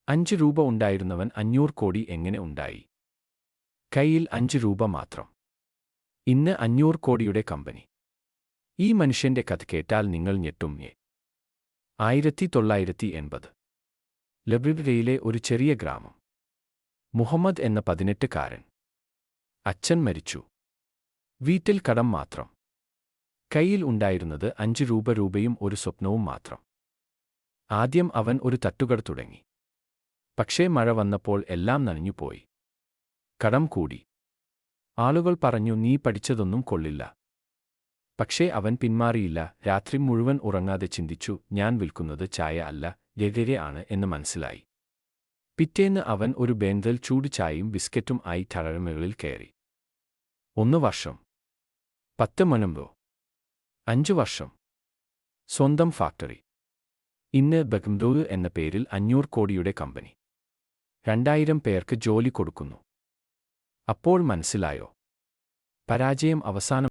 5 രൂപ ഉണ്ടായിരുന്നവൻ 500 കോടി എങ്ങനെ ഉണ്ടായി? കയ്യിൽ 5 രൂപ മാത്രം. ഇന്ന് 500 കോടിയുടെ കമ്പനി. ഈ മനുഷ്യന്റെ കഥ കേട്ടാൽ നിങ്ങൾ ഞെട്ടും. 1980 ലബ്രിഡയിലെ ഒരു ചെറിയ ഗ്രാമം. മുഹമ്മദ് എന്ന 18-കാരൻ. അച്ഛൻ മരിച്ചു. വീട്ടിൽ കടം മാത്രം. കയ്യിൽ ഉണ്ടായിരുന്നത് 5 രൂപയും ഒരു സ്വപ്നവും മാത്രം. ആദ്യം അവൻ ഒരു തട്ടുകട തുടങ്ങി. പക്ഷേ മഴ വന്നപ്പോൾ എല്ലാം നനഞ്ഞുപോയി. കടം കൂടി. ആളുകൾ പറഞ്ഞു, നീ പഠിച്ചതൊന്നും കൊള്ളില്ല. പക്ഷേ അവൻ പിന്മാറിയില്ല. രാത്രി മുഴുവൻ ഉറങ്ങാതെ ചിന്തിച്ചു, ഞാൻ വിൽക്കുന്നത് ചായ അല്ല, ലഹരി ആണ് എന്ന് മനസ്സിലായി. പിറ്റേന്ന് അവൻ ഒരു ബേന്തൽ ചൂട് ചായയും ബിസ്ക്കറ്റും ആയി ടഴമകളിൽ കയറി. 1 വർഷം. 10 മണമ്പോ. 5 വർഷം. സ്വന്തം ഫാക്ടറി. ഇന്ന് ബെഗ്ംഡോവ് എന്ന പേരിൽ 500 കോടിയുടെ കമ്പനി. 2000 പേർക്ക് ജോലി കൊടുക്കുന്നു. അപ്പോൾ മനസ്സിലായോ? പരാജയം അവസാനം